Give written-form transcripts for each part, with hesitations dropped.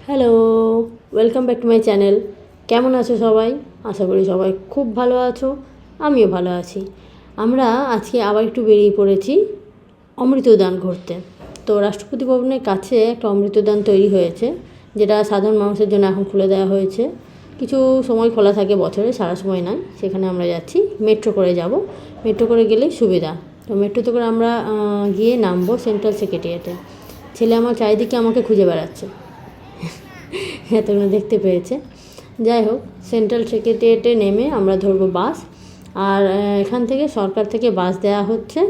Hello, welcome back to my channel. কেমন আছো সবাই? আশা করি সবাই খুব ভালো আছো, আমিও ভালো আছি। আমরা আজকে আবার একটু বেরিয়ে পড়েছি অমৃতদান ঘুরতে। তো রাষ্ট্রপতি ভবনের কাছে একটা অমৃতদান তৈরি হয়েছে, যেটা সাধারণ মানুষের জন্য এখন খুলে দেওয়া হয়েছে। কিছু সময় খোলা থাকে বছরে, সারা সময় নয়। সেখানে আমরা যাচ্ছি, মেট্রো করে যাব। মেট্রো করে গেলেই সুবিধা। তো মেট্রোতে করে আমরা গিয়ে নামবো সেন্ট্রাল সেক্রেটারিয়েটে। ছেলে আমার চারিদিকে আমাকে খুঁজে বেড়াচ্ছে, এতগুলো দেখতে পেয়েছে। যাই হোক, সেন্ট্রাল সেক্রেটারিয়েটে নেমে আমরা ধরবো বাস। আর এখান থেকে সরকার থেকে বাস দেওয়া হচ্ছে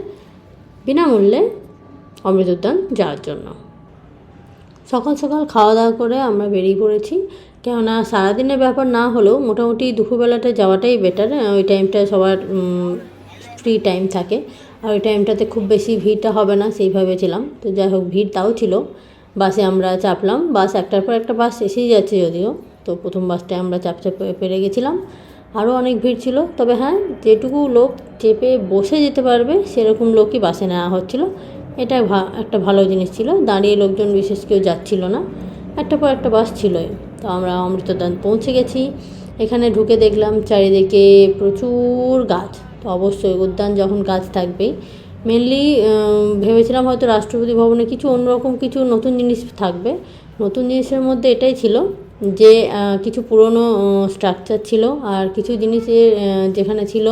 বিনামূল্যে অমৃতোদ্যান যাওয়ার জন্য। সকাল সকাল খাওয়া দাওয়া করে আমরা বেরিয়ে পড়েছি, কেননা সারাদিনের ব্যাপার না হলেও মোটামুটি দুপুরবেলাটা যাওয়াটাই বেটার। ওই টাইমটা সবার ফ্রি টাইম থাকে, আর ওই টাইমটাতে খুব বেশি ভিড়টা হবে না সেই ভেবেছিলাম। তো যাই হোক, ভিড় তাও ছিল। বাসে আমরা চাপলাম, বাস একটার পর একটা বাস এসেই যাচ্ছে যদিও। তো প্রথম বাসটায় আমরা চাপতে পেরে গেছিলাম। আরও অনেক ভিড় ছিল, তবে হ্যাঁ, যেটুকু লোক চেপে বসে যেতে পারবে সেরকম লোকই বাসে নেওয়া হচ্ছিলো। এটা একটা ভালো জিনিস ছিল। দাঁড়িয়ে লোকজন বিশেষ কেউ যাচ্ছিল না, একটা পর একটা বাস ছিলই। তো আমরা অমৃতদান পৌঁছে গেছি। এখানে ঢুকে দেখলাম চারিদিকে প্রচুর গাছ। তো অবশ্যই উদ্যান যখন গাছ থাকবেই। মেনলি ভেবেছিলাম হয়তো রাষ্ট্রপতি ভবনে কিছু অন্যরকম কিছু নতুন জিনিস থাকবে। নতুন জিনিসের মধ্যে এটাই ছিল যে কিছু পুরনো স্ট্রাকচার ছিল, আর কিছু জিনিসের যেখানে ছিল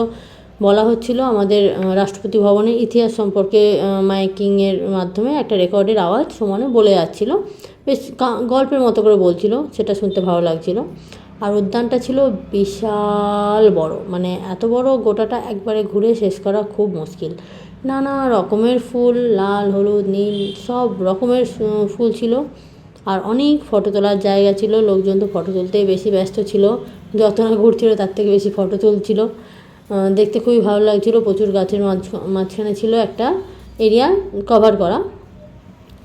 বলা হচ্ছিল আমাদের রাষ্ট্রপতি ভবনের ইতিহাস সম্পর্কে মাইকিংয়ের মাধ্যমে একটা রেকর্ডের আওয়াজ সমানে বলে যাচ্ছিলো। বেশ গল্পের মতো করে বলছিল, সেটা শুনতে ভালো লাগছিল। আর উদ্যানটা ছিল বিশাল বড়, মানে এত বড় গোটাটা একবারে ঘুরে শেষ করা খুব মুশকিল। নানা রকমের ফুল, লাল, হলুদ, নীল, সব রকমের ফুল ছিল। আর অনেক ফটো তোলার জায়গা ছিল। লোকজন তো ফটো তুলতেই বেশি ব্যস্ত ছিল, যত না ঘুরছিল তার থেকে বেশি ফটো তুলছিল। দেখতে খুবই ভালো লাগছিল। প্রচুর গাছের মাঝখানে ছিল একটা এরিয়া কভার করা।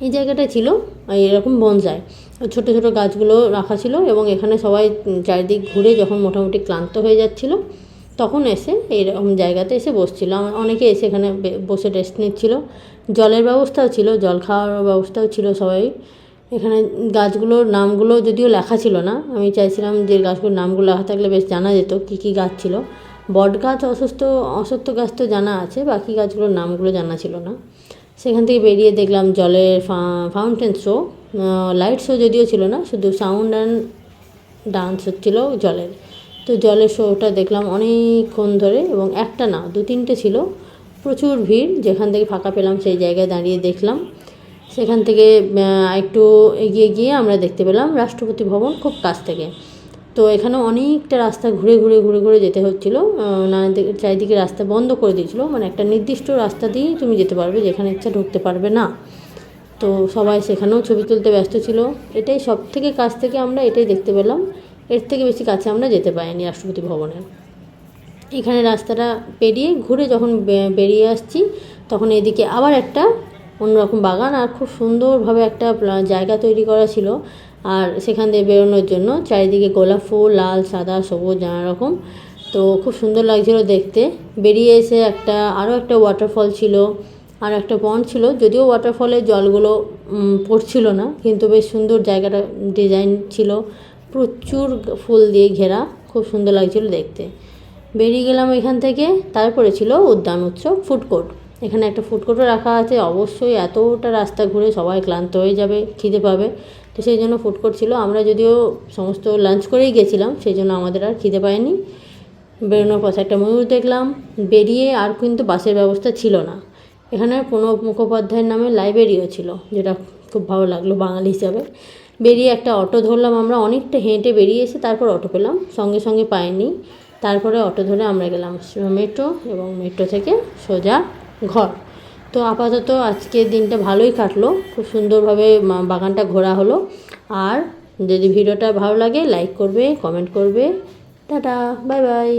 এই জায়গাটা ছিল এরকম বনসাই, ছোটো ছোটো গাছগুলো রাখা ছিল। এবং এখানে সবাই চারিদিক ঘুরে যখন মোটামুটি ক্লান্ত হয়ে যাচ্ছিল, তখন এসে এইরকম জায়গাতে এসে বসছিল। অনেকে এসে এখানে বসে রেস্ট নিচ্ছিল। জলের ব্যবস্থাও ছিল, জল খাওয়ার ব্যবস্থাও ছিল সবাই। এখানে গাছগুলোর নামগুলো যদিও লেখা ছিল না, আমি চাইছিলাম যে গাছগুলোর নামগুলো লেখা থাকলে বেশ জানা যেত কী কী গাছ ছিল। বট গাছ, অশ্বত্থ গাছ তো জানা আছে, বাকি গাছগুলোর নামগুলো জানা ছিল না। সেখান থেকে বেরিয়ে দেখলাম জলের ফাউন্টেন শো। লাইট শো যদিও ছিল না, শুধু সাউন্ড অ্যান্ড ডান্স হচ্ছিলো জলের। তো জলের শোটা দেখলাম অনেকক্ষণ ধরে, এবং একটা না, 2-3টে ছিল। প্রচুর ভিড়। যেখান থেকে ফাঁকা পেলাম সেই জায়গায় দাঁড়িয়ে দেখলাম। সেখান থেকে একটু এগিয়ে গিয়ে আমরা দেখতে পেলাম রাষ্ট্রপতি ভবন খুব কাছ থেকে। তো এখানে অনেকটা রাস্তা ঘুরে ঘুরে ঘুরে ঘুরে যেতে হচ্ছিলো। চারিদিকে রাস্তা বন্ধ করে দিয়েছিলো, মানে একটা নির্দিষ্ট রাস্তা দিয়েই তুমি যেতে পারবে, যেখানে ইচ্ছা ঢুকতে পারবে না। তো সবাই সেখানেও ছবি তুলতে ব্যস্ত ছিল। এটাই সব থেকে কাছ থেকে আমরা এটাই দেখতে পেলাম। এর থেকে বেশি কাছে আমরা যেতে পারিনি রাষ্ট্রপতি ভবনের। এখানে রাস্তাটা পেরিয়ে ঘুরে যখন বেরিয়ে আসছি, তখন এদিকে আবার একটা অন্যরকম বাগান, আর খুব সুন্দরভাবে একটা জায়গা তৈরি করা ছিল। আর সেখান থেকে বেরোনোর জন্য চারিদিকে গোলাপ ফুল, লাল, সাদা, সবুজ, নানা রকম। তো খুব সুন্দর লাগছিল দেখতে। বেরিয়ে এসে আরও একটা ওয়াটারফল ছিল, আর একটা পন্ড ছিল। যদিও ওয়াটারফলের জলগুলো পড়ছিল না, কিন্তু বেশ সুন্দর জায়গাটা ডিজাইন ছিল, প্রচুর ফুল দিয়ে ঘেরা, খুব সুন্দর লাগছিল দেখতে। বেরিয়ে গেলাম এখান থেকে। তারপরে ছিল উদ্যান উৎসব ফুড কোর্ট। এখানে একটা ফুড কোর্টও রাখা আছে। অবশ্যই এতটা রাস্তা ঘুরে সবাই ক্লান্ত হয়ে যাবে, খিদে পাবে, তো সেই জন্য ফুড কোর্ট ছিল। আমরা যদিও সমস্ত লাঞ্চ করেই গেছিলাম, সেই জন্য আমাদের আর খিদে পায়নি। বেরোনোর পথে একটা ময়ূর দেখলাম। বেরিয়ে আর কিন্তু বাসের ব্যবস্থা ছিল না। এখানে প্রণব মুখোপাধ্যায়ের নামে লাইব্রেরিও ছিল, যেটা খুব ভালো লাগলো বাঙালি হিসাবে। বেরিয়ে একটা অটো ধরলাম আমরা। অনেকটা হেঁটে বেরিয়ে এসে তারপর অটো পেলাম, সঙ্গে সঙ্গে পাইনি। তারপরে অটো ধরে আমরা গেলাম মেট্রো, এবং মেট্রো থেকে সোজা ঘর। তো আপাতত আজকের দিনটা ভালোই কাটলো, খুব সুন্দরভাবে বাগানটা ঘোরা হলো। আর যদি ভিডিওটা ভালো লাগে লাইক করবে, কমেন্ট করবে। Tata, bye bye.